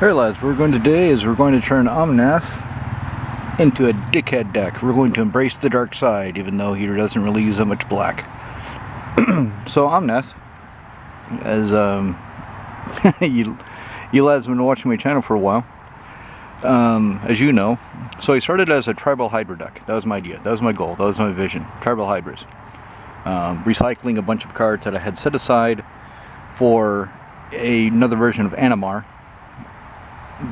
Hey lads, what we're going to do today is we're going to turn Omnath into a dickhead deck. We're going to embrace the dark side, even though he doesn't really use that much black. So Omnath, as you lads have been watching my channel for a while, as you know, so he started as a tribal hydra deck. That was my idea, that was my goal, that was my vision, tribal hydras. Recycling a bunch of cards that I had set aside for another version of Animar.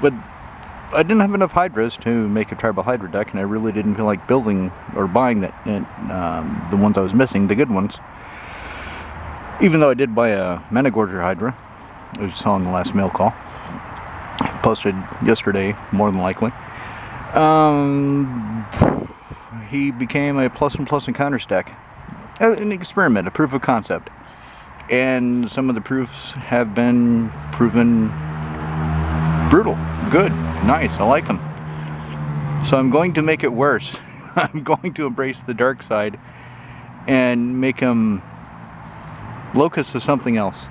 But I didn't have enough hydras to make a tribal hydra deck, and I really didn't feel like building or buying the ones I was missing, the good ones. Even though I did buy a Managorger hydra, as you saw in the last mail call, posted yesterday, more than likely. He became a plus and counters deck, an experiment, a proof of concept, and some of the proofs have been proven brutal, good, nice, I like them. So I'm going to make it worse. I'm going to embrace the dark side and make him locus of something else.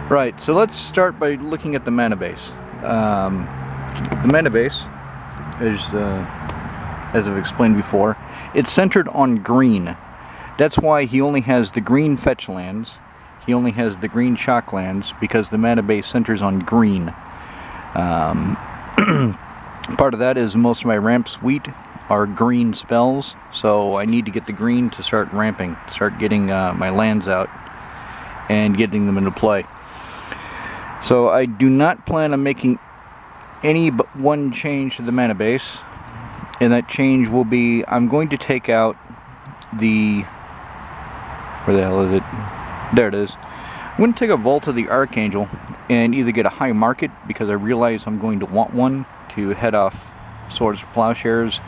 Right, so let's start by looking at the mana base. The mana base is, as I've explained before, it's centered on green. That's why he only has the green fetch lands. He only has the green shock lands, because the mana base centers on green. Part of that is most of my ramp suite are green spells, so I need to get the green to start ramping, start getting my lands out and getting them into play. So I do not plan on making any but one change to the mana base, and that change will be, I'm going to take out the, where the hell is it? There it is. I'm going to take a Vault of the Archangel and either get a high market, because I realize I'm going to want one to head off Swords for Plowshares,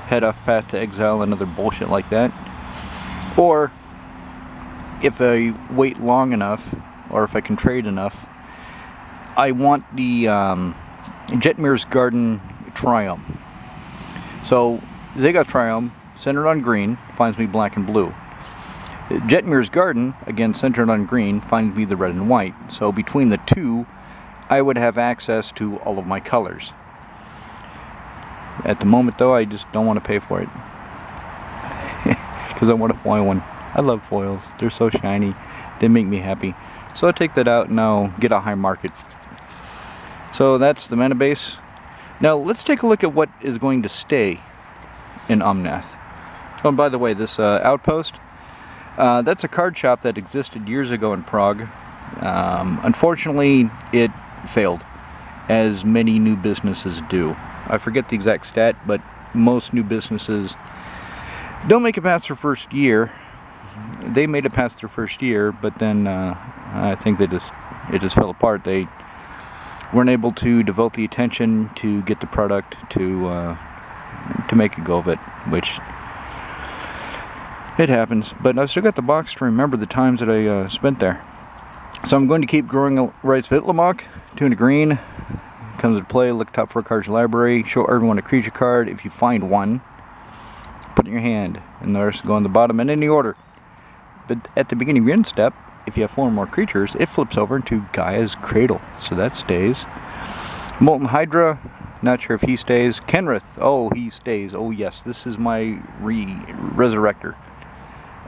head off Path to Exile, and other bullshit like that. Or if I wait long enough, or if I can trade enough, I want the Jetmir's Garden Triumph. So Zagoth Triumph, centered on green, finds me black and blue. Jetmir's Garden, again centered on green, finds me the red and white. So between the two, I would have access to all of my colors. At the moment though, I just don't want to pay for it. Because I want a foil one. I love foils. They're so shiny. They make me happy. So I'll take that out and I'll get a high market. So that's the mana base. Now let's take a look at what is going to stay in Omnath. Oh, and by the way, this outpost, that's a card shop that existed years ago in Prague. Unfortunately, it failed, as many new businesses do. I forget the exact stat, but most new businesses don't make it past their first year. They made it past their first year, but then I think it just fell apart. They weren't able to devote the attention to get the product to make a go of it, which it happens. But I've still got the box to remember the times that I spent there. So I'm going to keep growing Rites of Itlimoc, Tuna Green. Comes into play, look top 4 cards in your library, show everyone a creature card. If you find one, put it in your hand, and the rest go on the bottom in any order. But at the beginning of your end step, if you have 4 or more creatures, it flips over into Gaia's Cradle, so that stays. Molten Hydra, not sure if he stays. Kenrith, oh, he stays. Oh yes, this is my resurrector.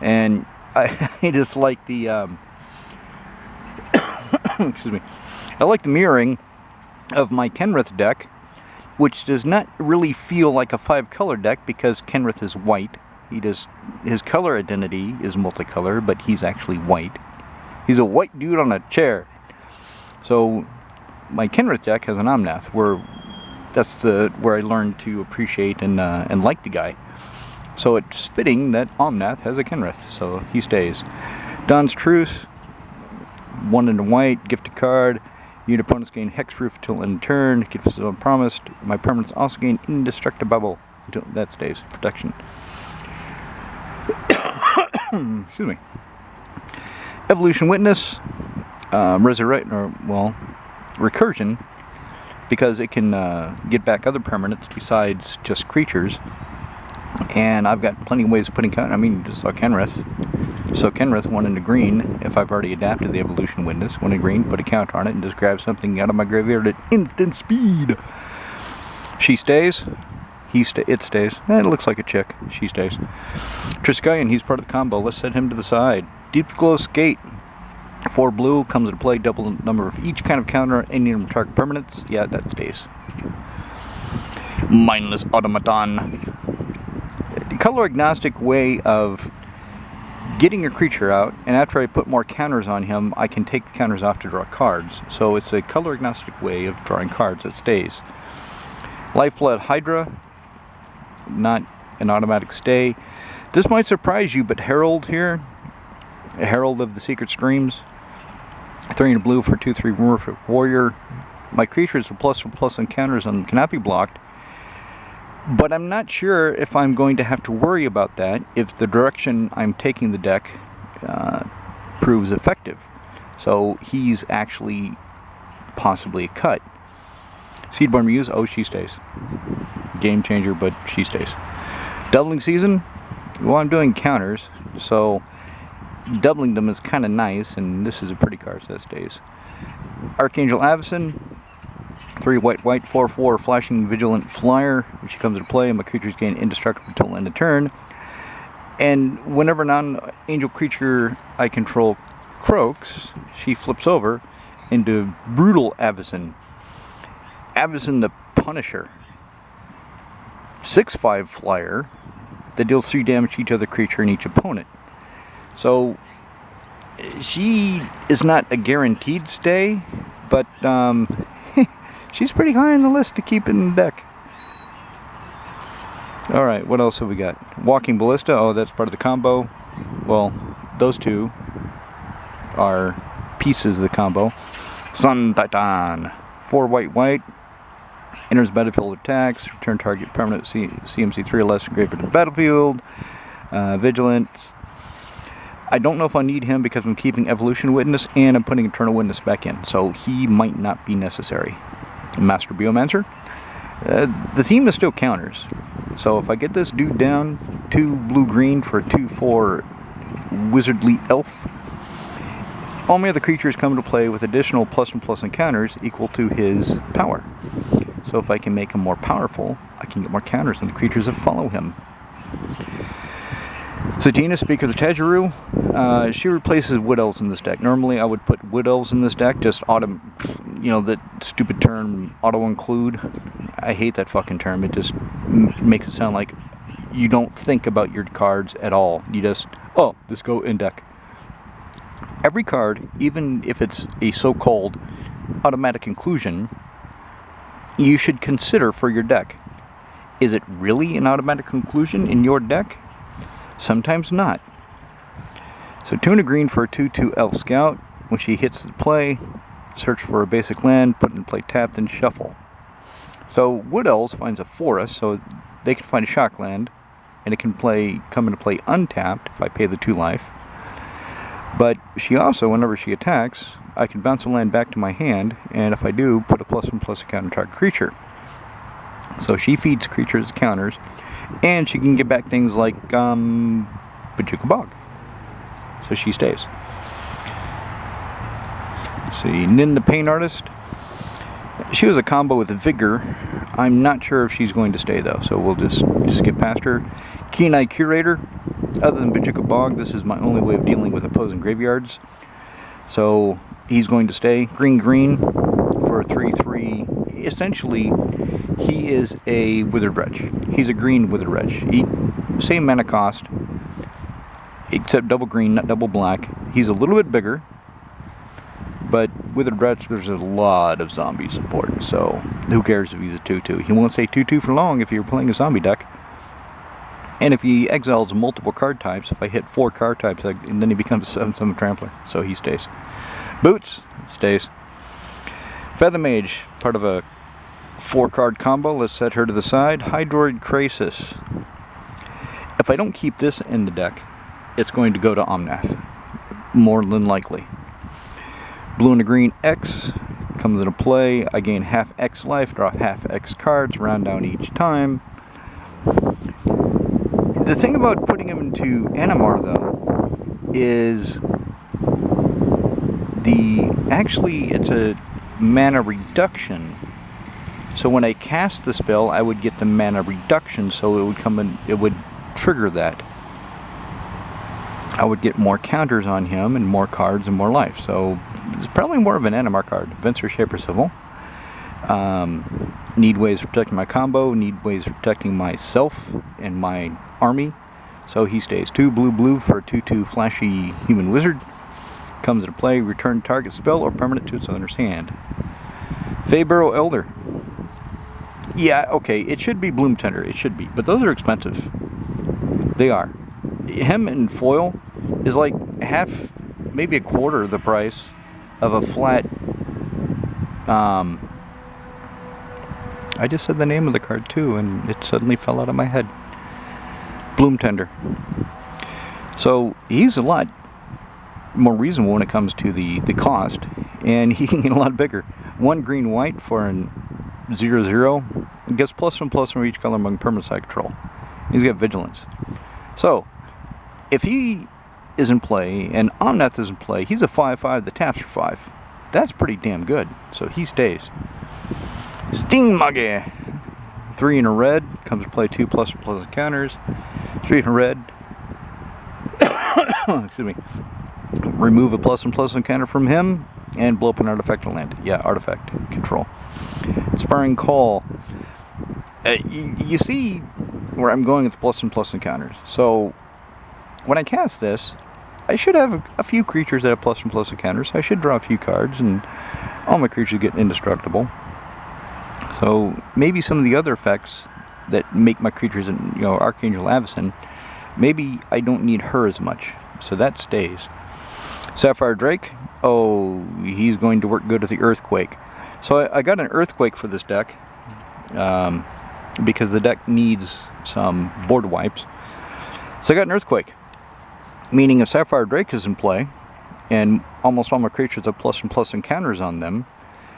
And I just like the excuse me, I like the mirroring of my Kenrith deck, which does not really feel like a 5-color deck, because Kenrith is white. His color identity is multicolor, but he's actually white. He's a white dude on a chair. So my Kenrith deck has an Omnath, where I learned to appreciate and like the guy. So it's fitting that Omnath has a Kenrith, so he stays. Dawn's Truce, 1 in white, gift a card. Your opponents gain hexproof until end turn. Gifts is unpromised. My permanents also gain indestructible until that stays. Protection. Excuse me. Evolution Witness, recursion, because it can get back other permanents besides just creatures. And I've got plenty of ways of putting count. I mean, you just saw Kenrith. So Kenrith went into green. If I've already adapted the evolution witness, went in green, put a counter on it, and just grab something out of my graveyard at instant speed. She stays. It stays. It looks like a chick. She stays. Triskelion, he's part of the combo. Let's set him to the side. Deep Glow Skate. 4 blue, comes into play, double the number of each kind of counter, any number of target permanents. Yeah, that stays. Mindless Automaton. The color agnostic way of getting a creature out, and after I put more counters on him, I can take the counters off to draw cards. So it's a color agnostic way of drawing cards that stays. Lifeblood Hydra, not an automatic stay. This might surprise you, but Herald here, Herald of the Secret Streams, 3 in blue for 2/3 Morphic Warrior. My creatures with +++ encounters on them cannot be blocked, but I'm not sure if I'm going to have to worry about that if the direction I'm taking the deck proves effective. So he's actually possibly a cut. Seedborn Muse, oh, she stays. Game changer, but she stays. Doubling Season, well, I'm doing counters, so doubling them is kind of nice, and this is a pretty card, so that stays. Archangel Avacyn, 3 white, 4/4 flashing vigilant flyer. When she comes into play, my creatures gain indestructible until end of turn. And whenever non-angel creature I control croaks, she flips over into Brutal Avacyn. Avacyn the Punisher. 6/5 flyer that deals 3 damage to each other creature and each opponent. So she is not a guaranteed stay, but she's pretty high on the list to keep in the deck. Alright, what else have we got? Walking Ballista, oh, that's part of the combo. Well, those two are pieces of the combo. Sun Titan, 4 white, enters battlefield attacks, return target permanent CMC 3 or less graveyard to the battlefield. Vigilance. I don't know if I need him because I'm keeping Evolution Witness and I'm putting Eternal Witness back in, so he might not be necessary. Master Biomancer. The team is still counters, so if I get this dude down, 2 blue-green for a 2/4 Wizardly Elf, all my other creatures come into play with additional +++ encounters equal to his power. So if I can make him more powerful, I can get more counters on the creatures that follow him. Satina, Speaker of the Tajiru, she replaces Wood Elves in this deck. Normally I would put Wood Elves in this deck, just that stupid term, auto-include. I hate that fucking term. It just makes it sound like you don't think about your cards at all. You just, oh, let's go in deck. Every card, even if it's a so-called automatic inclusion, you should consider for your deck. Is it really an automatic conclusion in your deck? Sometimes not. So 2 and a green for a 2/2 Elf Scout. When she hits the play, search for a basic land, put it in play tapped, and shuffle. So Wood Elves finds a forest, so they can find a shock land, and it can come into play untapped if I pay the 2 life. But she also, whenever she attacks, I can bounce a land back to my hand, and if I do, put a +1/+ counter target creature. So she feeds creatures counters, and she can get back things like Bojuka Bog. So she stays. Let's see, Nin the Pain Artist. She was a combo with Vigor. I'm not sure if she's going to stay though, so we'll just skip past her. Keen Eye Curator. Other than Bojuka Bog, this is my only way of dealing with opposing graveyards. So he's going to stay. Green for a 3/3. Essentially, he is a Withered Wretch. He's a green Withered Wretch. Same mana cost, except double green, not double black. He's a little bit bigger, but Withered Wretch, there's a lot of zombie support, so who cares if he's a 2/2. He won't stay 2/2 for long if you're playing a zombie deck. And if he exiles multiple card types, if I hit 4 card types, and then he becomes a 7/7 Trampler, so he stays. Boots, stays. Feather Mage, part of a 4-card combo. Let's set her to the side. Hydroid Krasis. If I don't keep this in the deck, it's going to go to Omnath, more than likely. Blue and a green X comes into play. I gain half X life, draw half X cards, round down each time. The thing about putting him into Animar, though, is actually it's a mana reduction. So when I cast the spell, I would get the mana reduction, so it would come in, it would trigger that. I would get more counters on him and more cards and more life. So it's probably more of an Animar card. Venser, Shaper, Civil. Need ways of protecting my combo, need ways of protecting myself and my army. So he stays 2 blue for a 2/2 flashy human wizard. Comes into play, return target spell or permanent to its owner's hand. Feybarrow Elder. Yeah, okay, it should be Bloom Tender, it should be, but those are expensive. They are. Him in foil is like half, maybe a quarter the price of a flat, I just said the name of the card too, and it suddenly fell out of my head. Bloom Tender. So he's a lot more reasonable when it comes to the cost, and he can get a lot bigger. 1 green-white for an 0/0 gets +1/+1 for each color among permanents I control. He's got vigilance. So if he is in play and Omnath is in play, he's a 5/5 that taps for 5. That's pretty damn good. So he stays. Stingmuggy. 3 in a red, comes to play 2 +1/+1 counters. 3 in a red. Excuse me. Remove a +1/+1 counter from him and blow up an artifact to land. Yeah, artifact control. Inspiring Call. You see where I'm going with the +1/+1 counters. So when I cast this, I should have a few creatures that have +1/+1 counters. I should draw a few cards, and all my creatures get indestructible. So maybe some of the other effects that make my creatures, Archangel Avacyn, maybe I don't need her as much. So that stays. Sapphire Drake. Oh, he's going to work good with the Earthquake. So I got an Earthquake for this deck because the deck needs some board wipes. So I got an Earthquake, meaning if Sapphire Drake is in play and almost all my creatures have +1/+1 counters on them,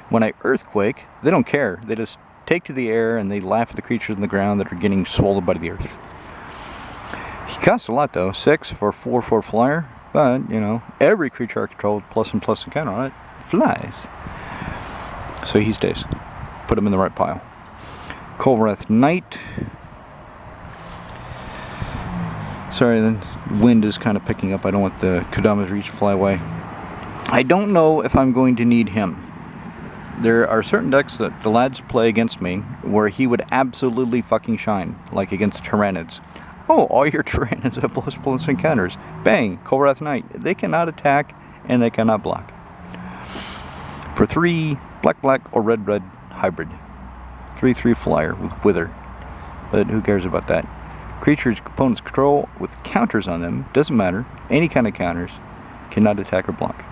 when I Earthquake, they don't care. They just take to the air and they laugh at the creatures on the ground that are getting swallowed by the earth. He costs a lot though, 6 for a 4/4 flyer, but every creature I control with +1/+1 counter on it flies. So he stays. Put him in the right pile. Kolrath Knight. Sorry, the wind is kind of picking up. I don't want the Kodama's Reach to fly away. I don't know if I'm going to need him. There are certain decks that the lads play against me where he would absolutely fucking shine, like against Tyranids. Oh, all your Tyranids have +1/+1 counters. Bang, Kolrath Knight. They cannot attack and they cannot block. For 3, black or red hybrid. 3/3 flyer with Wither. But who cares about that? Creatures opponents control with counters on them, doesn't matter, any kind of counters, cannot attack or block.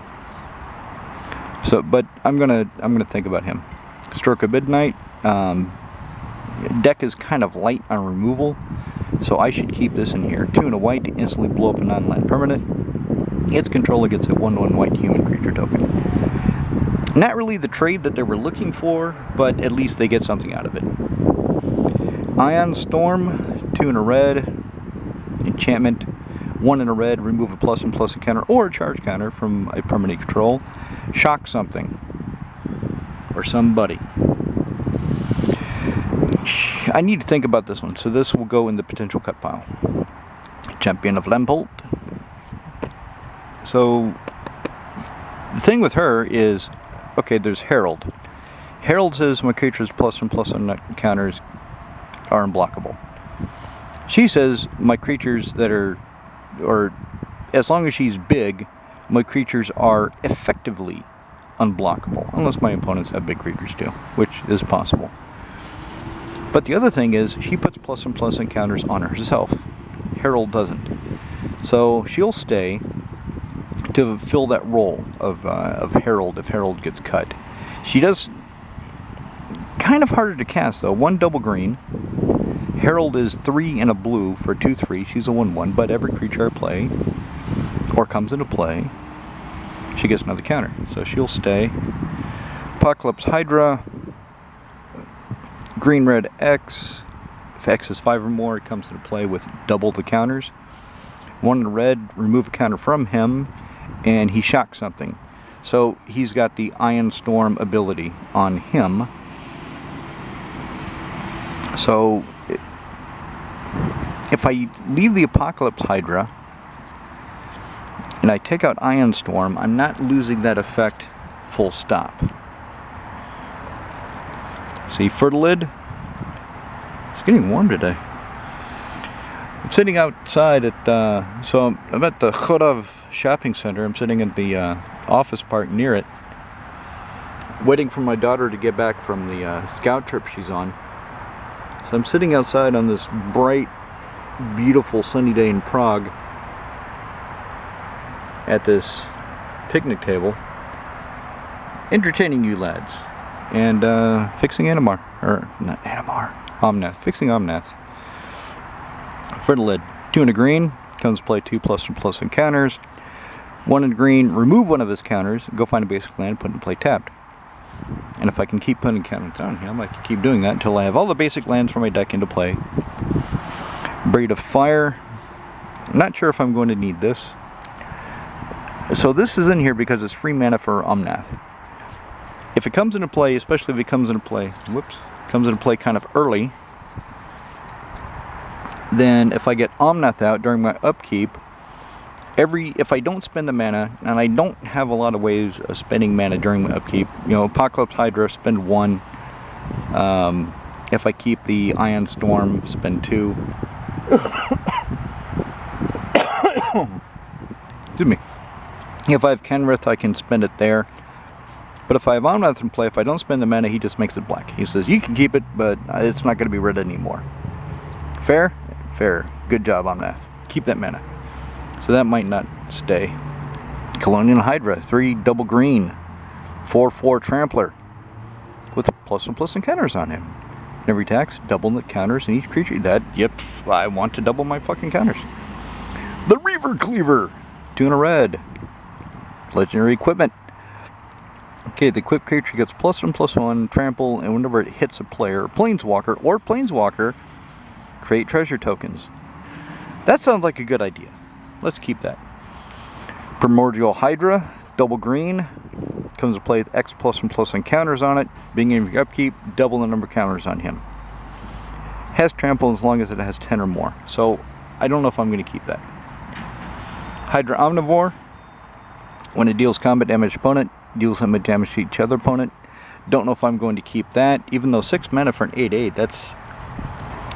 So, but I'm gonna think about him. Stroke of Midnight. Deck is kind of light on removal, so I should keep this in here. 2 and a white to instantly blow up a non-land permanent. Its controller gets a 1/1 white human creature token. Not really the trade that they were looking for, but at least they get something out of it. Ion Storm. 2 in a red. Enchantment. 1 in a red. Remove a +1/+1 counter or a charge counter from a permanent control. Shock something or somebody. I need to think about this one, so this will go in the potential cut pile. Champion of Lampolt. So the thing with her is, okay, there's Herald. Herald says my creature's +1/+1 counters are unblockable. She says my creatures that are, or as long as she's big, my creatures are effectively unblockable, unless my opponents have big creatures too, which is possible. But the other thing is, she puts +1/+1 counters on herself. Herald doesn't. So she'll stay to fill that role of Herald if Herald gets cut. She does kind of harder to cast though. 1 double green. Herald is 3 and a blue for 2/3. She's a 1/1, but every creature I play or comes into play, she gets another counter. So she'll stay. Apocalypse Hydra. Green-red X. If X is 5 or more, it comes into play with double the counters. 1 in red, remove a counter from him, and he shocks something. So he's got the Ion Storm ability on him. So if I leave the Apocalypse Hydra and I take out Ion Storm, I'm not losing that effect full stop. See, Fertilid? It's getting warm today. I'm sitting outside at, so I'm at the Chodov shopping center. I'm sitting at the office park near it, waiting for my daughter to get back from the scout trip she's on. So I'm sitting outside on this bright, beautiful sunny day in Prague at this picnic table, entertaining you lads, and fixing Animar, or not Animar, Omnath, fixing Omnath. Fertilid, 2 in a green, comes play 2+1+ encounters. 1 in green, remove one of his counters, go find a basic land, put it in play tapped. And if I can keep putting counters on him, I can keep doing that until I have all the basic lands from my deck into play. Braid of Fire. I'm not sure if I'm going to need this. So this is in here because it's free mana for Omnath. If it comes into play, especially if it comes into play, comes into play kind of early, then if I get Omnath out during my upkeep, if I don't spend the mana, and I don't have a lot of ways of spending mana during my upkeep, you know, Apocalypse Hydra, spend 1. If I keep the Ion Storm, spend 2. Excuse me. If I have Kenrith, I can spend it there. But if I have Omnath in play, if I don't spend the mana, he just makes it black. He says, you can keep it, but it's not going to be red anymore. Fair? Fair. Good job, Omnath. Keep that mana. So that might not stay. Colonial Hydra, 3 double green, 4/4 Trampler, with +1+ encounters on him. And every tax, double the counters in each creature. Yep, I want to double my fucking counters. The Reaver Cleaver, 2 in a red. Legendary equipment. Okay, the equipped creature gets +1/+1 trample, and whenever it hits a player, planeswalker, create treasure tokens. That sounds like a good idea. Let's keep that. Primordial Hydra, double green, comes to play with X +1+ encounters on it. Beginning of your upkeep, double the number of counters on him. Has trample as long as it has 10 or more. So I don't know if I'm going to keep that. Hydra Omnivore, when it deals combat damage to opponent, deals combat damage to each other opponent. Don't know if I'm going to keep that, even though 6 mana for an 8/8,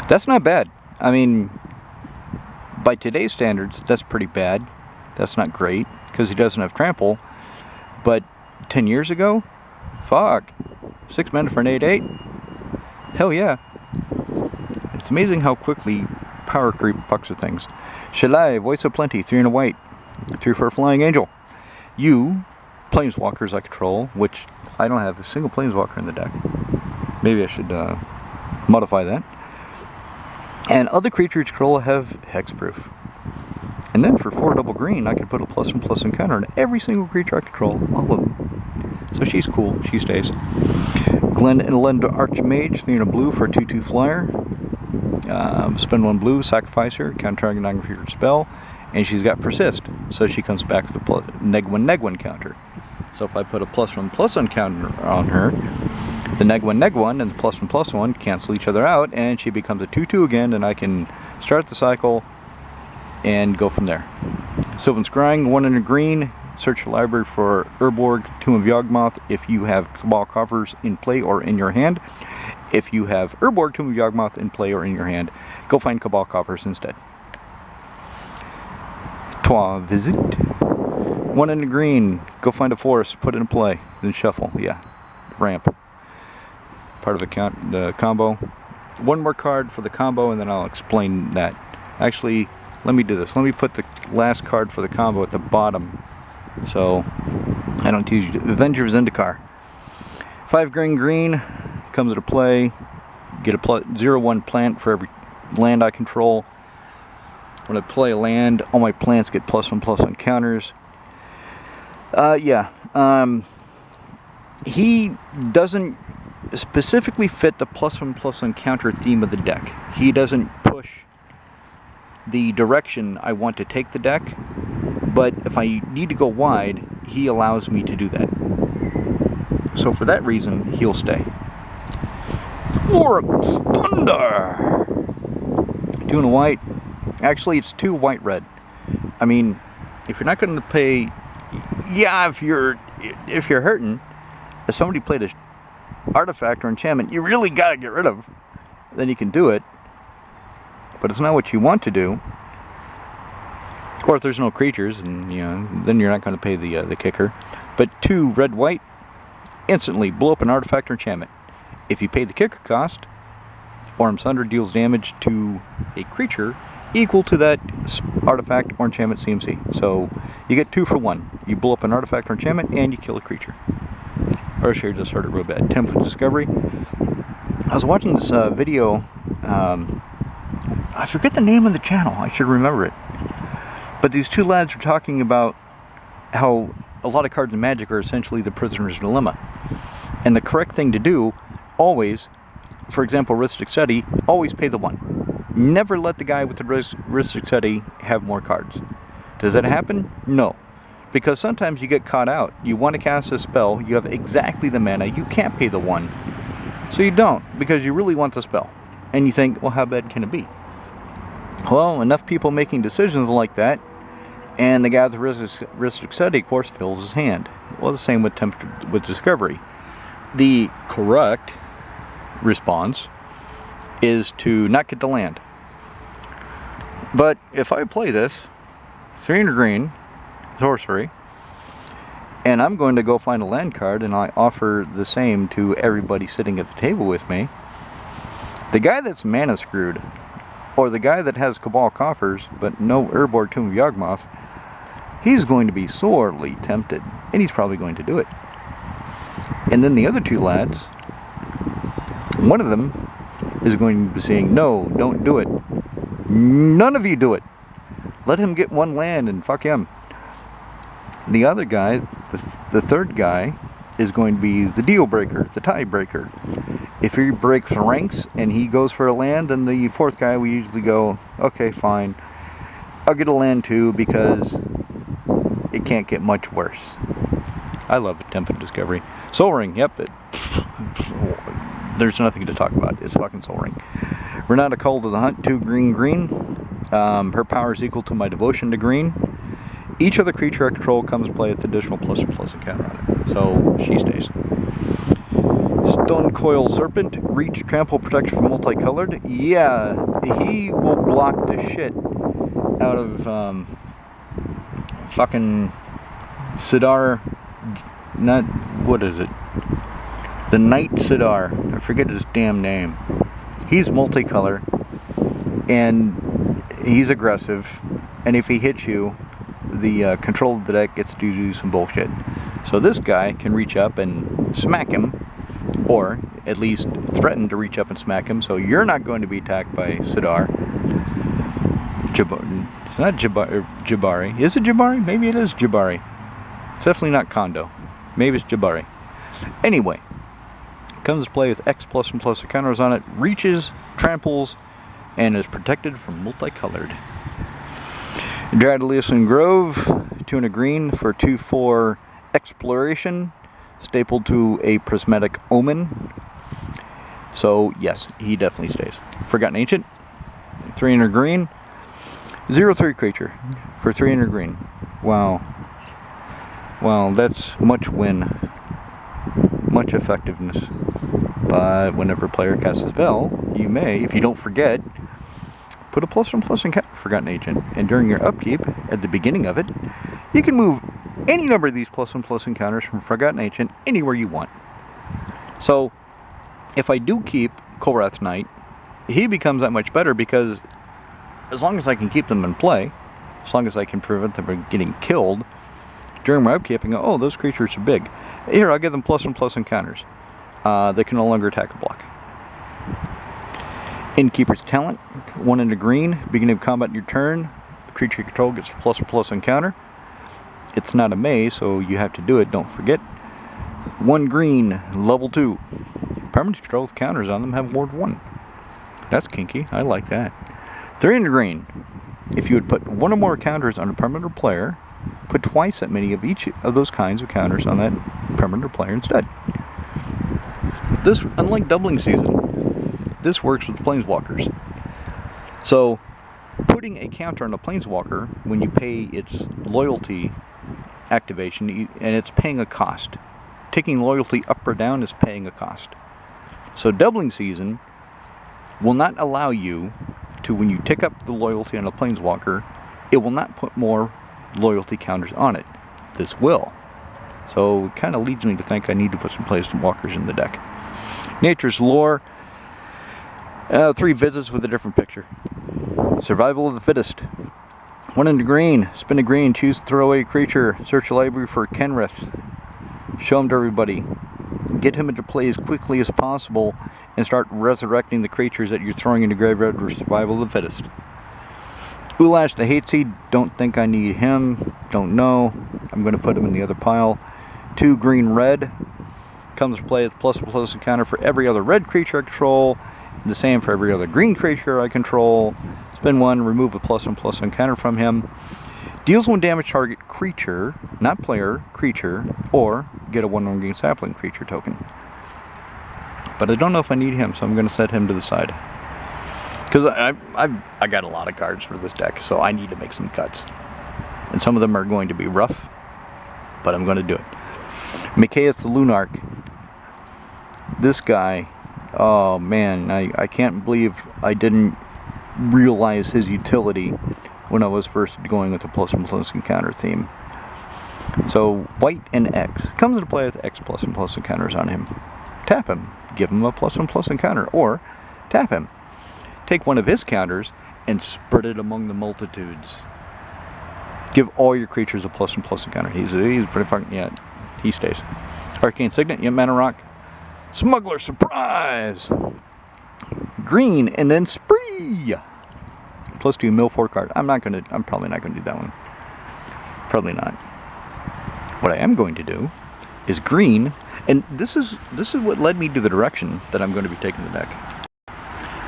that's not bad. I mean, by today's standards, that's pretty bad. That's not great, because he doesn't have trample. But 10 years ago? Fuck. 6 mana for an 8/8? Hell yeah. It's amazing how quickly power creep fucks with things. Shalai, Voice of Plenty, 3 in a white. 3 for a Flying Angel. You, Planeswalkers I control, which I don't have a single Planeswalker in the deck. Maybe I should modify that. And other creatures control have hexproof. And then for 4 double green, I can put a +1+ encounter on every single creature I control, all of them. So she's cool, she stays. Glen and Elenda Archmage, 3 in a blue for a 2/2 flyer. Spend 1 blue, sacrifice her, counter target non-creature spell, and she's got persist, so she comes back to the neg1 counter. So if I put a +1+ counter on her, the neg1 and the +1/+1 cancel each other out, and she becomes a 2/2 again, and I can start the cycle and go from there. Sylvan Scrying, 1 in a green, search the library for Urborg, Tomb of Yawgmoth if you have Cabal Coffers in play or in your hand. If you have Urborg, Tomb of Yawgmoth in play or in your hand, go find Cabal Coffers instead. Trois Visit, 1 in a green, go find a forest, put it in play, then shuffle. Yeah, ramp. Part of the combo. 1 more card for the combo, and then I'll explain that. Actually, let me do this. Let me put the last card for the combo at the bottom, so I don't tease you. Avenger of Zendikar. 5 green comes into play. Get a +0/1 plant for every land I control. When I play a land, all my plants get +1+ encounters. He doesn't specifically fit the +1+ encounter theme of the deck. He doesn't push the direction I want to take the deck, but if I need to go wide, he allows me to do that. So for that reason, he'll stay. Oryx Thunder! 2 and a white. Actually, it's 2 white-red. I mean, if you're not going to pay... Yeah, if you're hurting, if somebody played a artifact or enchantment you really got to get rid of, then you can do it. But it's not what you want to do. Or if there's no creatures, and then you're not going to pay the kicker. But 2 red-white, instantly blow up an artifact or enchantment. If you pay the kicker cost, Orym Thunder deals damage to a creature equal to that artifact or enchantment CMC. So you get 2 for 1. You blow up an artifact or enchantment and you kill a creature. Earthshare just heard it real bad. Temple Discovery. I was watching this video. I forget the name of the channel. I should remember it. But these 2 lads are talking about how a lot of cards in Magic are essentially the prisoner's dilemma. And the correct thing to do, always, for example, Rhystic Study, always pay the 1. Never let the guy with the Rhystic Study have more cards. Does that happen? No. Because sometimes you get caught out. You want to cast a spell, you have exactly the mana, you can't pay the 1. So you don't, because you really want the spell. And you think, well, how bad can it be? Well, enough people making decisions like that, and the guy with the Rhystic Study, of course, fills his hand. Well, the same with Discovery. The correct response is to not get the land. But if I play this 300 green sorcery, and I'm going to go find a land card, and I offer the same to everybody sitting at the table with me, the guy that's mana screwed, or the guy that has Cabal Coffers but no Urborg Tomb of Yawgmoth, he's going to be sorely tempted, and he's probably going to do it. And then the other 2 lads, one of them is going to be saying, no, don't do it. None of you do it. Let him get 1 land and fuck him. The other guy, the third guy, is going to be the deal breaker, the tie breaker. If he breaks ranks and he goes for a land, then the 4th guy, we usually go, okay, fine, I'll get a land too, because it can't get much worse. I love Temple Discovery. Soul Ring, yep, there's nothing to talk about. It's fucking Soul Ring. Renata Call to the Hunt, 2 green. Her power is equal to my devotion to green. Each other creature I control comes to play with additional ++ encounter on it. So she stays. Stone Coil Serpent, reach, trample, protection from multicolored. Yeah, he will block the shit out of fucking Sidar. Not, what is it? The Knight Sidar. I forget his damn name. He's multicolor, and he's aggressive, and if he hits you, the control of the deck gets to do some bullshit. So this guy can reach up and smack him, or at least threaten to reach up and smack him, so you're not going to be attacked by Sidar. It's not Jabari. Is it Jabari? Maybe it is Jabari. It's definitely not Kondo. Maybe it's Jabari. Anyway, comes to play with X ++ counters on it, reaches, tramples, and is protected from multicolored. Dradalius Grove, 2 and a green for 2/4 exploration, stapled to a prismatic omen. So yes, he definitely stays. Forgotten Ancient, 3 and a green, 0/3 creature for 3 and a green. Wow. Well, that's much win, much effectiveness. But whenever a player casts a spell, you may, if you don't forget, put a +1/+ encounter Forgotten Agent, and during your upkeep, at the beginning of it, you can move any number of these +1/+ encounters from Forgotten Ancient anywhere you want. So, if I do keep Kolrath Knight, he becomes that much better, because as long as I can keep them in play, as long as I can prevent them from getting killed, during my upkeep, I can go, oh, those creatures are big. Here, I'll give them +1/+ encounters. They can no longer attack a block. Innkeeper's Talent, 1 and a green, beginning of combat in your turn, the creature you control gets +1/+ encounter. It's not a maze, so you have to do it, don't forget. 1 green, level 2. Permanent control with counters on them have ward 1. That's kinky, I like that. 3 and a green, if you would put one or more counters on a permanent player, put twice that many of each of those kinds of counters on that permanent player instead. This, unlike doubling season, this works with planeswalkers. So, putting a counter on a planeswalker when you pay its loyalty activation, and it's paying a cost. Taking loyalty up or down is paying a cost. So doubling season will not allow you to, when you tick up the loyalty on a planeswalker, it will not put more loyalty counters on it. This will. So it kind of leads me to think I need to put some planeswalkers in the deck. Nature's Lore. 3 visits with a different picture. Survival of the Fittest. 1 in the green. Spin a green. Choose to throw away a creature. Search your library for Kenrith. Show him to everybody. Get him into play as quickly as possible and start resurrecting the creatures that you're throwing into graveyard for Survival of the Fittest. Ulash the Hateseed. Don't think I need him. Don't know. I'm going to put him in the other pile. 2 green red. Comes to play with +++ encounter for every other red creature I control. The same for every other green creature I control. Spin 1, remove a +++ encounter from him. Deals 1 damage target creature, not player, creature, or get a 1/1 green sapling creature token. But I don't know if I need him, so I'm going to set him to the side. Because I got a lot of cards for this deck, so I need to make some cuts. And some of them are going to be rough, but I'm going to do it. Mikaeus the Lunarch. This guy, oh man, I can't believe I didn't realize his utility when I was first going with the ++ encounter theme. So white and X comes into play with X ++ encounters on him. Tap him, give him a ++ encounter, or tap him. Take one of his counters and spread it among the multitudes. Give all your creatures a ++ encounter. He's pretty fucking, yeah, he stays. Arcane Signet, yeah, Mana Rock. Smuggler Surprise! Green, and then Spree! +2 mill 4 card. I'm probably not gonna do that one. Probably not. What I am going to do is green, and this is what led me to the direction that I'm going to be taking the deck.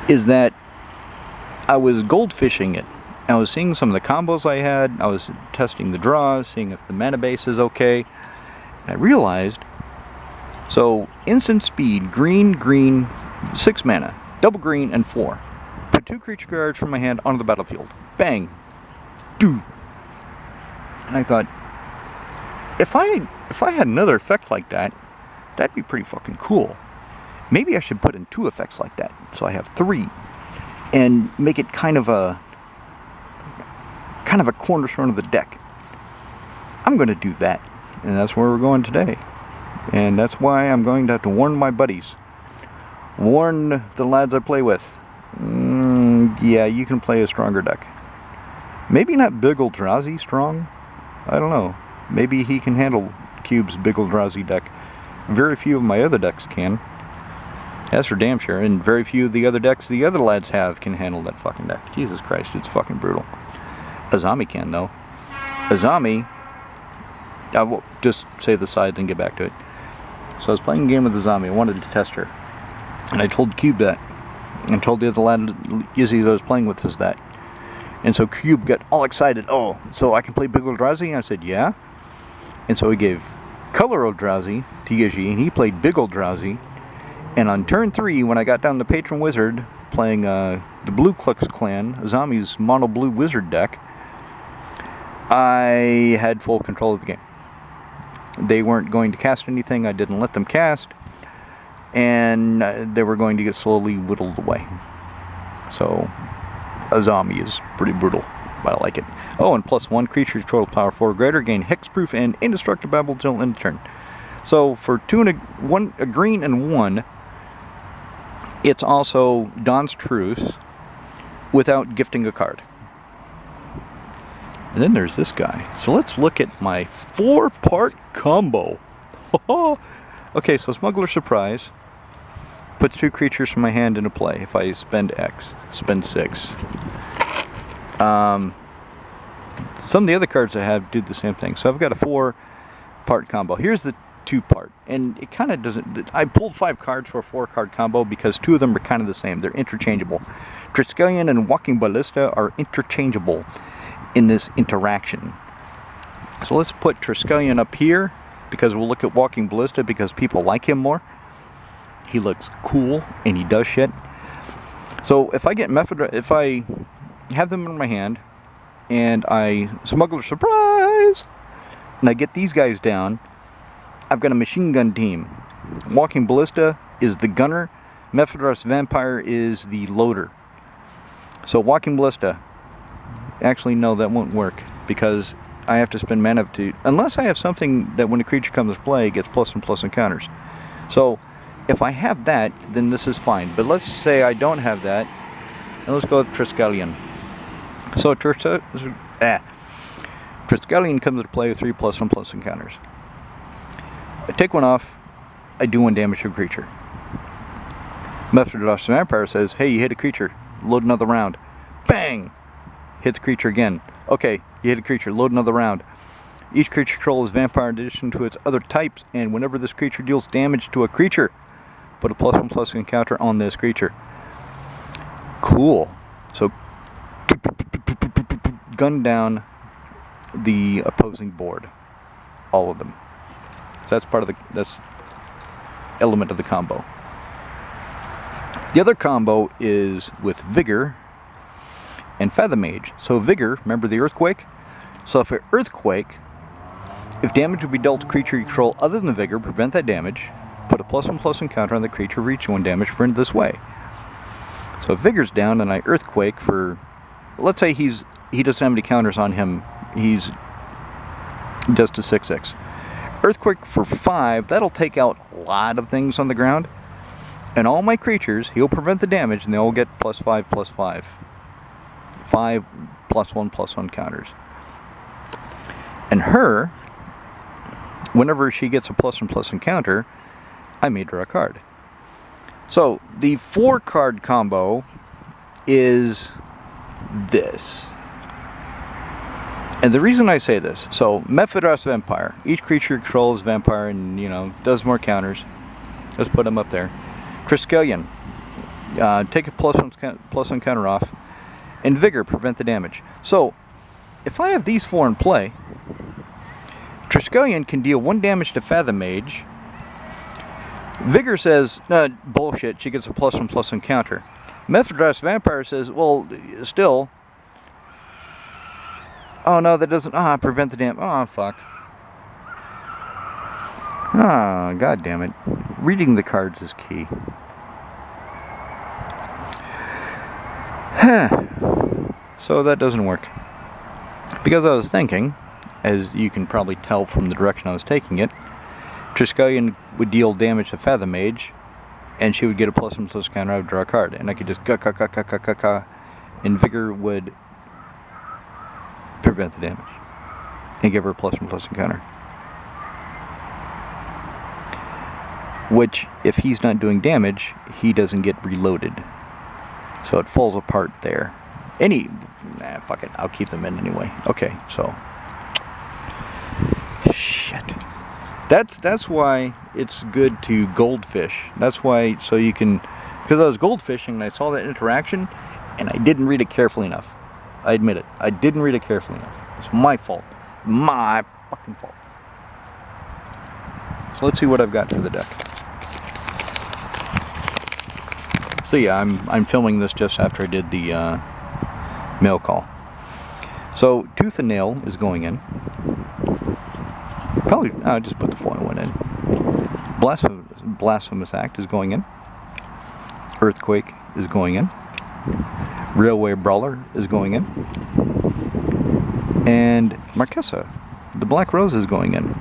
Is that I was goldfishing it. I was seeing some of the combos I had. I was testing the draws, seeing if the mana base is okay. And I realized, so instant speed, green, 6 mana, double green and 4. Put 2 creature cards from my hand onto the battlefield. Bang, do. And I thought, if I had another effect like that, that'd be pretty fucking cool. Maybe I should put in 2 effects like that, so I have 3, and make it kind of a cornerstone of the deck. I'm going to do that, and that's where we're going today. And that's why I'm going to have to warn my buddies. Warn the lads I play with. Yeah, you can play a stronger deck. Maybe not Big Eldrazi strong. I don't know. Maybe he can handle Cube's Big Eldrazi deck. Very few of my other decks can. That's for damn sure. And very few of the other decks the other lads have can handle that fucking deck. Jesus Christ, it's fucking brutal. Azami can, though. Azami, I will just say the side and get back to it. So I was playing a game with Azami. I wanted to test her. And I told Cube that. And told the other lad, Izzy, that I was playing with, is that. And so Cube got all excited. Oh, so I can play Big Eldrazi? And I said, yeah. And so he gave Color Eldrazi to Izzy, and he played Big Eldrazi. And on turn 3, when I got down the Patron Wizard, playing the Blue Klux Klan, Azami's mono blue wizard deck, I had full control of the game. They weren't going to cast anything. I didn't let them cast. And they were going to get slowly whittled away. So, Azami is pretty brutal, but I like it. Oh, and +1 creature total power 4 greater, gain hexproof and indestructible until end of turn. So for 2 and a green and 1, it's also Dawn's Truce without gifting a card. And then there's this guy. So let's look at my 4-part combo. Okay, so Smuggler Surprise puts 2 creatures from my hand into play. If I spend X, spend 6. Some of the other cards I have do the same thing. So I've got a 4-part combo. Here's the 2-part, and it kind of doesn't. I pulled 5 cards for a 4-card combo because 2 of them are kind of the same. They're interchangeable. Triskelion and Walking Ballista are interchangeable in this interaction. So let's put Triskelion up here, because we'll look at Walking Ballista because people like him more. He looks cool and he does shit. So if I get if I have them in my hand and I Smuggler Surprise and I get these guys down, I've got a machine gun team. Walking Ballista is the gunner. Mephrodros Vampire is the loader. So Walking Ballista, actually no, that won't work because I have to spend mana to, unless I have something that when a creature comes to play gets plus and plus encounters. So if I have that, then this is fine. But let's say I don't have that, and let's go with Triskelion. So Triskelion comes to play with 3 plus and plus encounters. I take one off, I do 1 damage to a creature. Mephrodros Vampire says, hey, you hit a creature, load another round. Bang! Hit the creature again. Okay, you hit a creature, load another round. Each creature control is vampire in addition to its other types, and whenever this creature deals damage to a creature, put a +1/+ encounter on this creature. Cool. So, gun down the opposing board. All of them. So that's part of that's element of the combo. The other combo is with Vigor and Fathom Mage. So Vigor, remember the Earthquake? So if an Earthquake, if damage would be dealt to creature you control other than Vigor, prevent that damage, put a +1/+ encounter on the creature for each 1 damage for this way. So if Vigor's down and I Earthquake for, let's say he doesn't have any counters on him, he does to 6/6. Earthquake for 5, that'll take out a lot of things on the ground. And all my creatures, he'll prevent the damage and they all get +5/+5. 5 +1/+1 counters. And her, whenever she gets a +1/+ encounter, I may draw a card. So the 4-card combo is this. And the reason I say this, so Mephrodros Vampire, each creature controls vampire and, you know, does more counters. Let's put them up there. Triskelion, take a +1 counter off, and Vigor, prevent the damage. So if I have these 4 in play, Triskelion can deal 1 damage to Fathom Mage. Vigor says, bullshit, she gets a +1/+ encounter. Mephrodros Vampire says, well, still, oh no, that doesn't, prevent the damage. Oh, fuck. God damn it. Reading the cards is key. So that doesn't work. Because I was thinking, as you can probably tell from the direction I was taking it, Triskelion would deal damage to Fathom Mage, and she would get a +1/+ counter. I would draw a card, and I could just and Vigor would prevent the damage and give her a +1/+ encounter. Which, if he's not doing damage, he doesn't get reloaded. So it falls apart there. Fuck it, I'll keep them in anyway. Okay, so shit. That's why it's good to goldfish. That's why, so you can, because I was goldfishing and I saw that interaction and I didn't read it carefully enough. I admit it. I didn't read it carefully enough. It's my fault. My fucking fault. So let's see what I've got for the deck. So yeah, I'm filming this just after I did the mail call. So Tooth and Nail is going in. Probably, I'll just put the foil one in. Blasphemous Act is going in. Earthquake is going in. Railway Brawler is going in. And Marquesa, the Black Rose, is going in.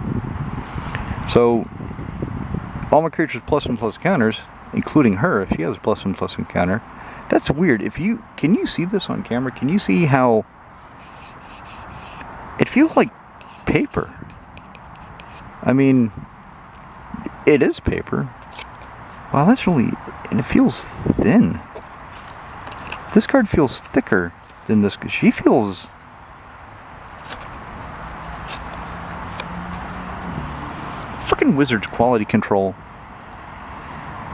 So all my creatures +1/+ counters, including her, if she has a +1/+ encounter. That's weird. Can you see this on camera? Can you see how it feels like paper? I mean, it is paper. Wow, that's really, and it feels thin. This card feels thicker than this. She feels, fucking Wizards quality control.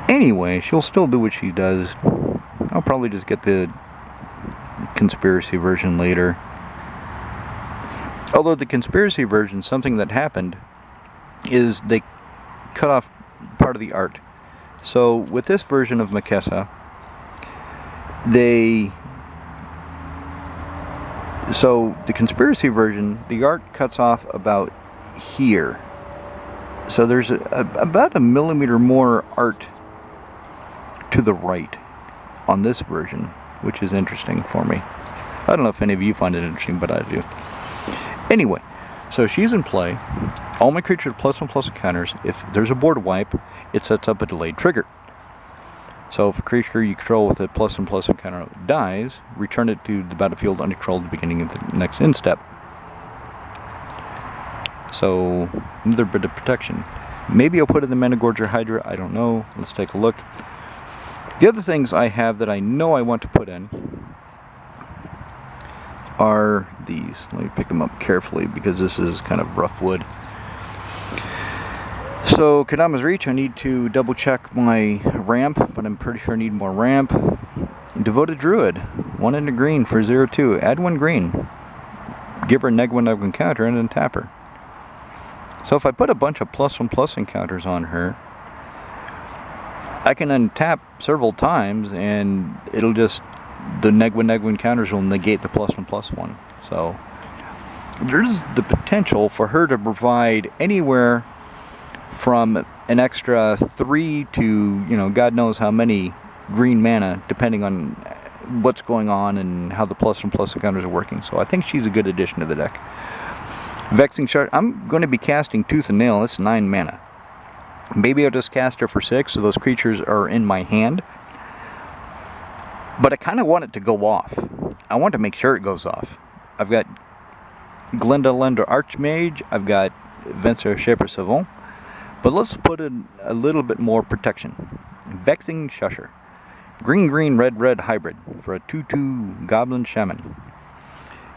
Anyway, she'll still do what she does. I'll probably just get the conspiracy version later. Although the conspiracy version, something that happened is they cut off part of the art. So with this version of Makessa, so the conspiracy version, the art cuts off about here. So there's about 1 millimeter more art to the right on this version, which is interesting for me. I don't know if any of you find it interesting, but I do. Anyway, so she's in play. All my creatures have +1/+1 encounters. If there's a board wipe, it sets up a delayed trigger. So if a creature you control with a +1/+1 encounter dies, return it to the battlefield uncontrolled at the beginning of the next end step. So another bit of protection. Maybe I'll put in the Managorger Hydra, I don't know. Let's take a look. The other things I have that I know I want to put in are these. Let me pick them up carefully because this is kind of rough wood. So Kadama's Reach, I need to double check my ramp, but I'm pretty sure I need more ramp. Devoted Druid, 1 into green for 0/2. Add 1 green. Give her a -1/- encounter and then tap her. So if I put a bunch of +1/+ encounters on her, I can untap several times and it'll just, the -1/- encounters will negate the +1/+1. So there's the potential for her to provide anywhere from an extra 3 to, God knows how many green mana, depending on what's going on and how the +1/+ encounters are working. So I think she's a good addition to the deck. Vexing Shard, I'm going to be casting Tooth and Nail. That's 9 mana. Maybe I'll just cast her for 6, so those creatures are in my hand. But I kind of want it to go off. I want to make sure it goes off. I've got Glendalender Archmage. I've got Venser Shaper Savant. But let's put in a little bit more protection. Vexing Shusher. Green, red hybrid for a 2/2 Goblin Shaman.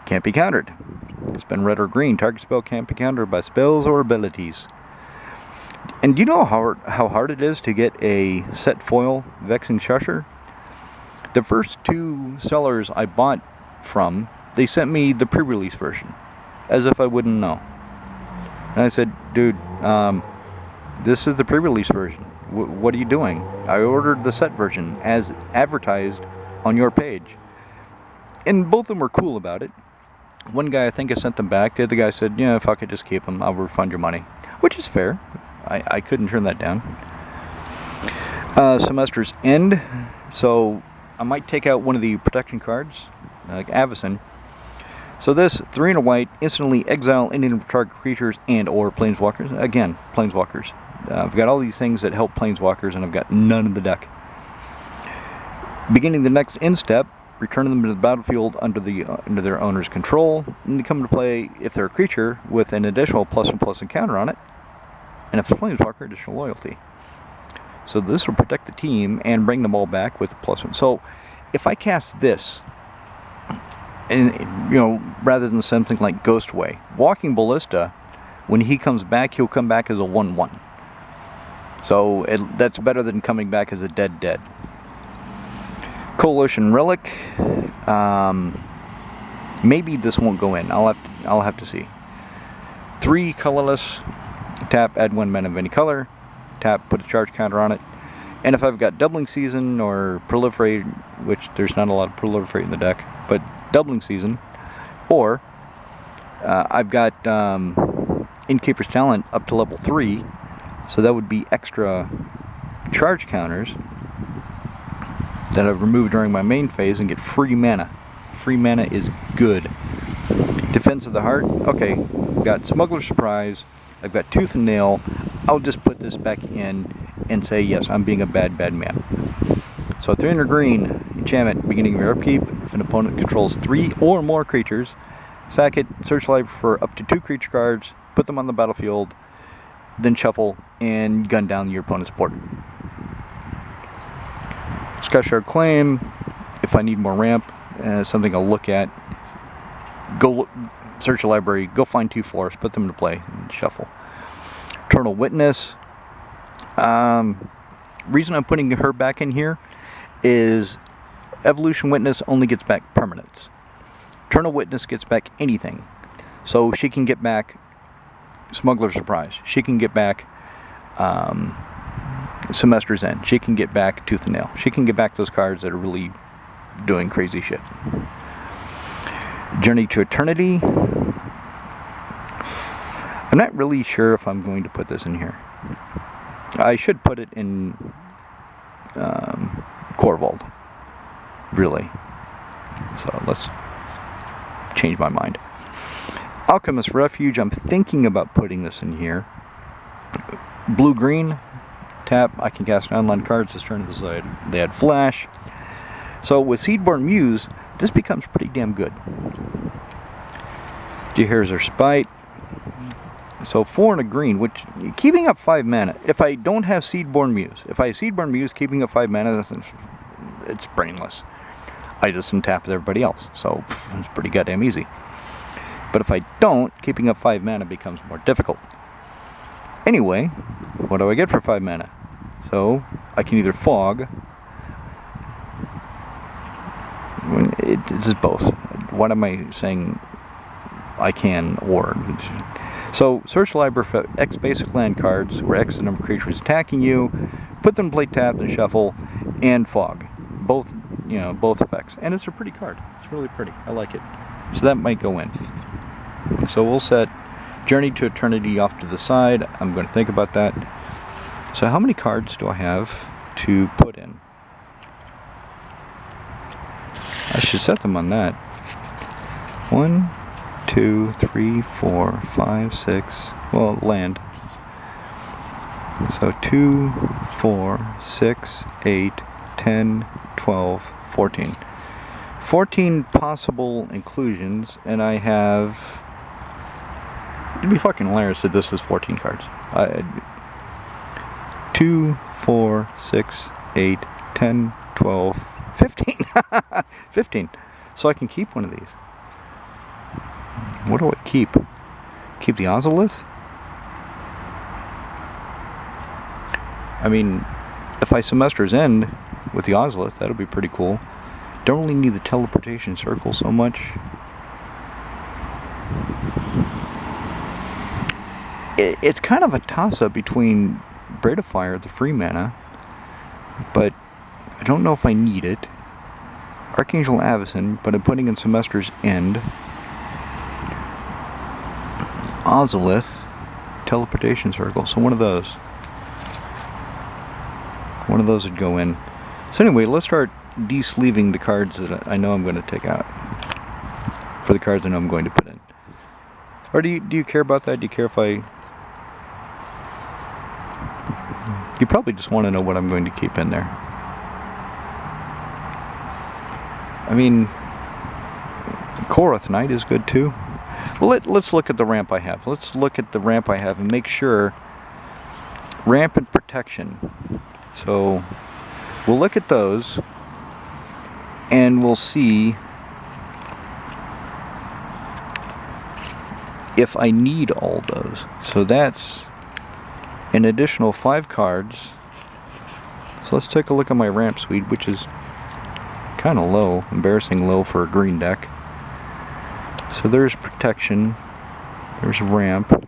Can't be countered. Spend red or green. Target spell can't be countered by spells or abilities. And do you know how hard it is to get a set foil Vexing Shusher? The first 2 sellers I bought from, they sent me the pre-release version, as if I wouldn't know. And I said, dude, this is the pre-release version. What are you doing? I ordered the set version as advertised on your page. And both of them were cool about it. One guy, I think I sent them back. The other guy said, yeah, fuck it, just keep them. I'll refund your money. Which is fair. I couldn't turn that down. Semester's End. So I might take out one of the protection cards, like Avacyn. So this, 3 and a white, instantly exile any target creatures and or planeswalkers. Again, planeswalkers. I've got all these things that help planeswalkers, and I've got none in the deck. Beginning the next end step, return them to the battlefield under their owner's control, and they come into play if they're a creature with an additional +1/+ encounter on it, and if it's a planeswalker, additional loyalty. So this will protect the team and bring them all back with +1. So if I cast this, and rather than something like Ghostway, Walking Ballista, when he comes back, he'll come back as a 1/1. So that's better than coming back as a dead. Coalition Relic. Maybe this won't go in. I'll have to see. 3 colorless. Tap, add 1 mana of any color. Tap, put a charge counter on it. And if I've got Doubling Season or Proliferate, which there's not a lot of Proliferate in the deck, but Doubling Season, or I've got Innkeeper's Talent up to level 3, so that would be extra charge counters that I've removed during my main phase and get free mana. Free mana is good. Defense of the Heart. Okay, I've got Smuggler's Surprise. I've got Tooth and Nail. I'll just put this back in and say, yes, I'm being a bad man. So 300 green, enchantment, beginning of your upkeep. If an opponent controls 3 or more creatures, sack it, search library for up to 2 creature cards, put them on the battlefield, then shuffle and gun down your opponent's board. Skyshard Claim, if I need more ramp, something I'll look at. Go search a library, go find 2 forests, put them into play, and shuffle. Eternal Witness. Reason I'm putting her back in here is Evolution Witness only gets back permanents. Eternal Witness gets back anything. So she can get back Smuggler's Surprise. She can get back Semester's End. She can get back Tooth and Nail. She can get back those cards that are really doing crazy shit. Journey to Eternity. I'm not really sure if I'm going to put this in here. I should put it in Corvold. Really. So let's change my mind. Alchemist Refuge. I'm thinking about putting this in here. Blue-green. Tap. I can cast online cards this turn to the side. They had Flash. So with Seedborn Muse, this becomes pretty damn good. Dehere's Spite. So 4 and a green, which keeping up 5 mana. If I don't have Seedborn Muse, if I have Seedborn Muse, keeping up 5 mana, it's brainless. I just untap with everybody else, so it's pretty goddamn easy. But if I don't, keeping up 5 mana becomes more difficult. Anyway, what do I get for 5 mana? So I can either Fog. It's both. What am I saying? I can or. So, search the library for X basic land cards, where X is the number of creatures attacking you, put them in play tapped and shuffle, and Fog. Both, both effects. And it's a pretty card. It's really pretty. I like it. So that might go in. So we'll set Journey to Eternity off to the side. I'm going to think about that. So how many cards do I have to put in? I should set them on that. 1, 2, 3, 4, 5, 6. Well, land. So 2, 4, 6, 8, 10, 12, 14. 14 possible inclusions, and I have. It'd be fucking hilarious if this is 14 cards. 2, 4, 6, 8, 10, 12, 15. 15. So I can keep one of these. What do I keep? Keep the Ozolith? I mean, if I Semester's End with the Ozolith, that'll be pretty cool. Don't really need the teleportation circle so much. It's kind of a toss-up between Braid of Fire, the free mana, but I don't know if I need it. Archangel Avacyn, but I'm putting in Semester's End. Ozolith, teleportation circle, so one of those. One of those would go in. So anyway, let's start de-sleeving the cards that I know I'm going to take out. For the cards I know I'm going to put in. Or do you care about that? Do you care if I... You probably just want to know what I'm going to keep in there. I mean, Korath Knight is good too. Well, let's look at the ramp I have. Let's look at the ramp I have and make sure. Ramp and protection. So we'll look at those and we'll see if I need all those. So that's an additional 5 cards. So let's take a look at my ramp suite, which is kind of low, embarrassing low for a green deck. So there's protection, there's ramp,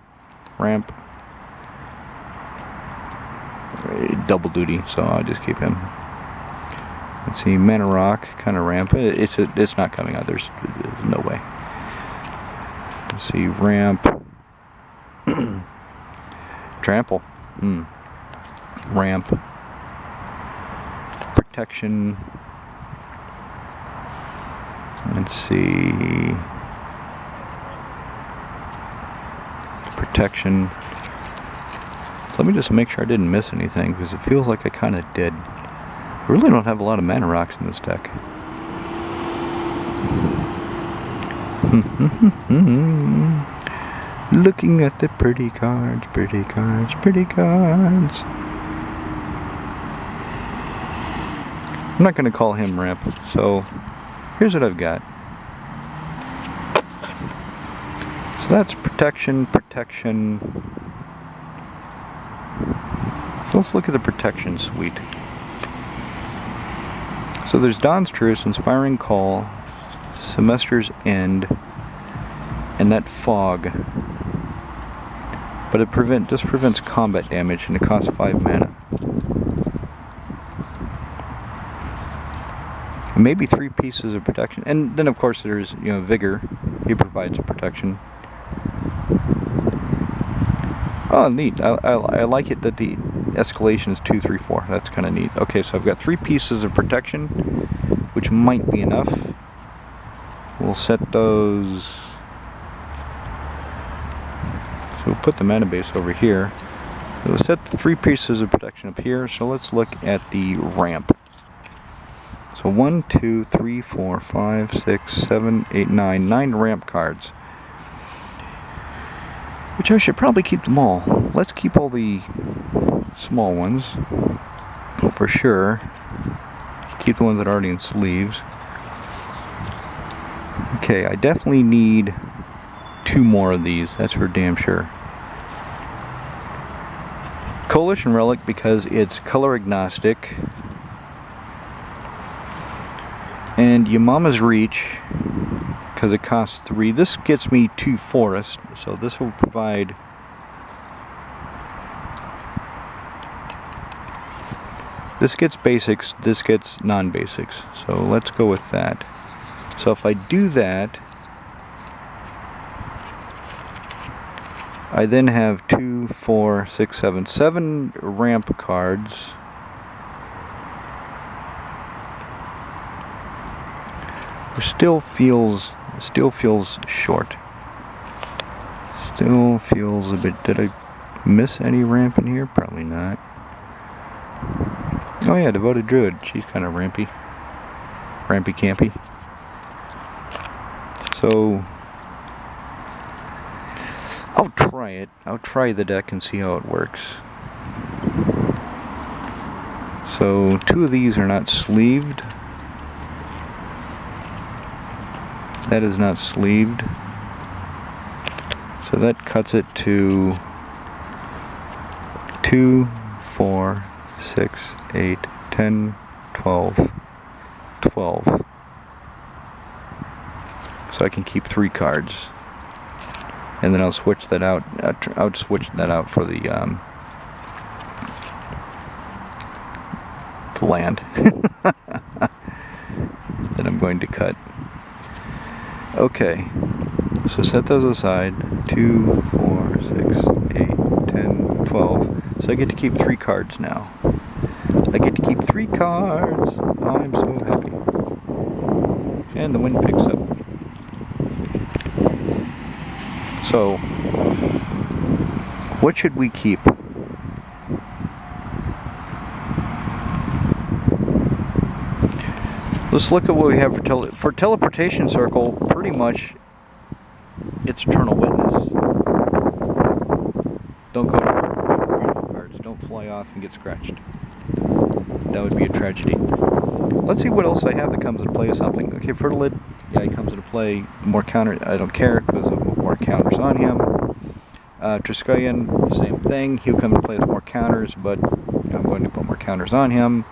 double duty, so I'll just keep him. Let's see, Mana Rock, kind of ramp. It's not coming out. There's no way. Let's see, ramp, trample, ramp, protection. Let's see. Protection. So let me just make sure I didn't miss anything, because it feels like I kind of did. I really don't have a lot of mana rocks in this deck. Looking at the pretty cards, pretty cards, pretty cards. I'm not going to call him ramp, so here's what I've got. So that's protection. So let's look at the protection suite. So there's Dawn's Truce, Inspiring Call, Semester's End, and that Fog. But it just prevents combat damage, and it costs 5 mana. And maybe 3 pieces of protection. And then of course there's, you know, Vigor. He provides protection. Oh, neat. I like it that the escalation is 2, 3, 4. That's kind of neat. Okay, so I've got 3 pieces of protection, which might be enough. We'll set those. So we'll put the mana base over here. So we'll set the 3 pieces of protection up here. So let's look at the ramp. So 1, 2, 3, 4, 5, 6, 7, 8, 9. 9 ramp cards. Which I should probably keep them all. Let's keep all the small ones. For sure. Keep the ones that are already in sleeves. Okay, I definitely need 2 more of these. That's for damn sure. Coalition Relic because it's color agnostic. And Yamama's Reach because it costs 3. This gets me 2 Forest, so this will provide. This gets basics, this gets non-basics. So let's go with that. So if I do that, I then have 2, 4, 6, 7, 7 ramp cards. It still feels short. Still feels a bit. Did I miss any ramp in here? Probably not. Oh yeah, Devoted Druid. She's kind of rampy. Rampy campy. So I'll try it. I'll try the deck and see how it works. So 2 of these are not sleeved. That is not sleeved. So that cuts it to 2, 4, 6, 8, 10, 12, 12. So I can keep 3 cards. And then I'll switch that out. I'll switch that out for the land that I'm going to cut. Okay, so set those aside. 2, 4, 6, 8, 10, 12. So I get to keep 3 cards now. I get to keep 3 cards. I'm so happy. And the wind picks up. So, what should we keep? Let's look at what we have for Teleportation Circle. Pretty much, it's Eternal Witness. Don't go to beautiful cards. Don't fly off and get scratched. That would be a tragedy. Let's see what else I have that comes into play with something. Okay, Fertilid, yeah, he comes into play. More counter, I don't care because of more counters on him. Triskelion, same thing. He'll come into play with more counters, but I'm going to put more counters on him.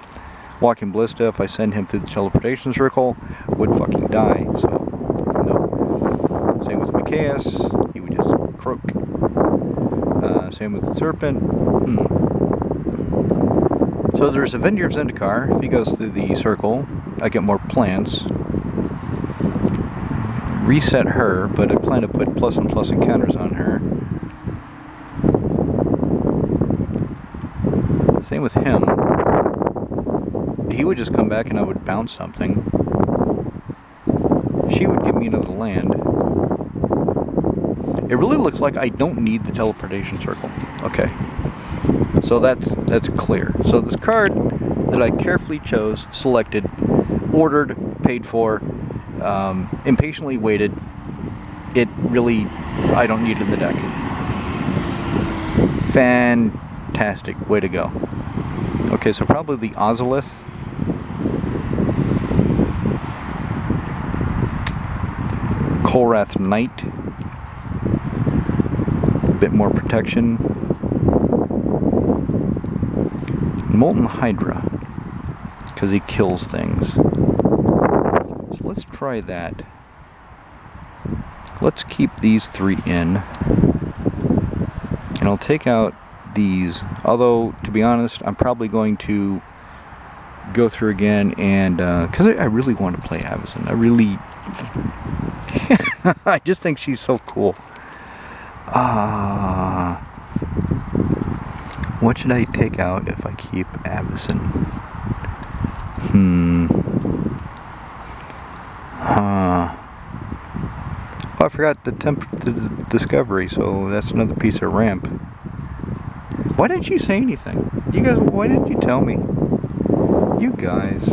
Walking Ballista, if I send him through the Teleportation Circle, would fucking die, so no. Same with Mikaeus, he would just croak. Same with the Serpent. So there's Avenger of Zendikar. If he goes through the circle, I get more plants. Reset her, but I plan to put plus and plus encounters on her. Same with him. He would just come back and I would bounce something. She would give me another land. It really looks like I don't need the Teleportation Circle. Okay. So that's clear. So this card that I carefully chose, selected, ordered, paid for, impatiently waited, it really, I don't need it in the deck. Fantastic. Way to go. Okay, so probably the Ozolith. Kolrath Knight. A bit more protection. Molten Hydra. because he kills things. So let's try that. Let's keep these 3 in. And I'll take out these. Although, to be honest, I'm probably going to go through again and... because I really want to play Avison. I really... I just think she's so cool. What should I take out if I keep Avison? Oh, I forgot the discovery, so that's another piece of ramp. Why didn't you say anything? You guys, why didn't you tell me? You guys.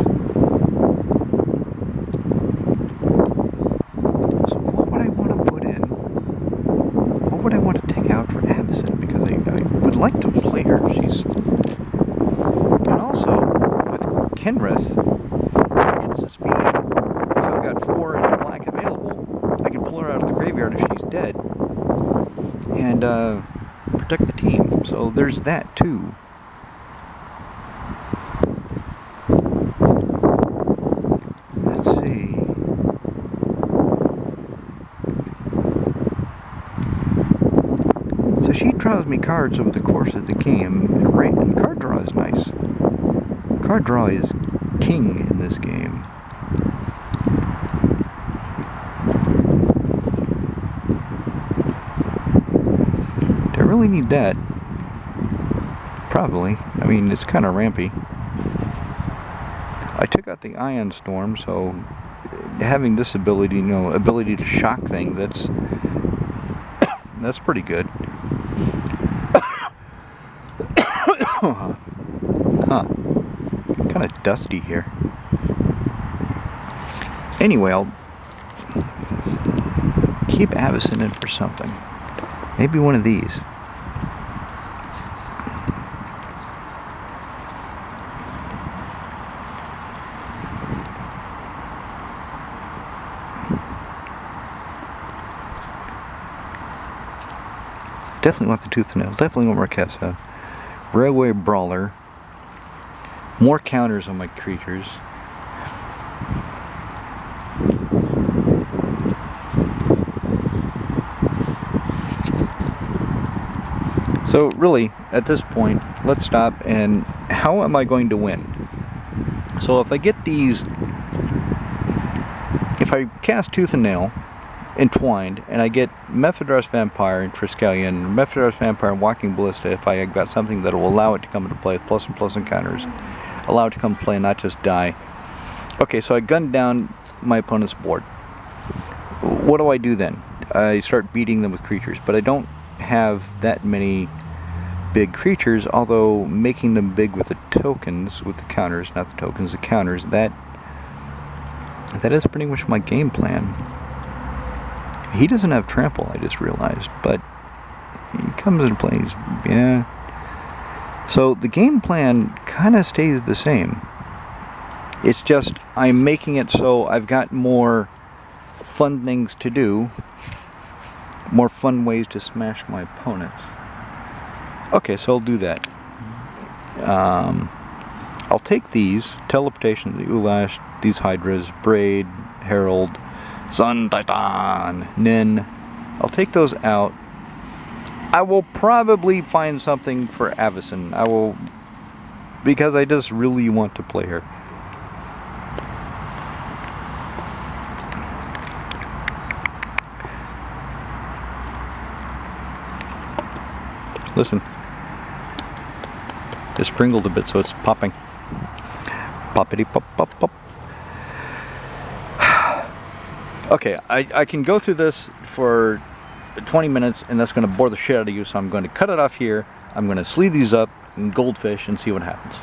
So what would I want to put in? What would I want to take out for Avison? Because I would like to play her. She's... And also, with Kenrith, it's a speed. If I've got 4 and a black available, I can pull her out of the graveyard if she's dead. And, protect the team. So there's that, too. Let's see. So she draws me cards over the course of the game, and card draw is nice. Card draw is king in this game. Do I really need that? Probably. I mean, it's kind of rampy. I took out the Ion Storm, so having this ability, you know, ability to shock things, that's pretty good. Huh. Kind of dusty here. Anyway, I'll keep Avison in for something. Maybe one of these. Definitely want the Tooth and Nail. Definitely want Marquesa. Railway Brawler. More counters on my creatures. So really, at this point, let's stop and how am I going to win? So if I get these, if I cast Tooth and Nail, Entwined, and I get Mephidros Vampire and Triskelion, Mephidros Vampire and Walking Ballista, if I got something that will allow it to come into play with plus and plus encounters, allow it to come into play and not just die. Okay, so I gunned down my opponent's board. What do I do then? I start beating them with creatures, but I don't have that many big creatures, although making them big with the tokens, with the counters, not the tokens, the counters, that is pretty much my game plan. He doesn't have trample, I just realized, but he comes and plays, yeah. So the game plan kind of stays the same. It's just I'm making it so I've got more fun things to do, more fun ways to smash my opponents. Okay, so I'll do that. I'll take these, Teleportation, the Ulash, these Hydras, Braid, Herald, Sun Titan, Nin. I'll take those out. I will probably find something for Avison. I will, because I just really want to play her. Listen. Just sprinkled a bit so it's popping. Poppity pop pop pop. Okay, I can go through this for 20 minutes and that's going to bore the shit out of you, so I'm going to cut it off here. I'm going to sleeve these up in goldfish and see what happens.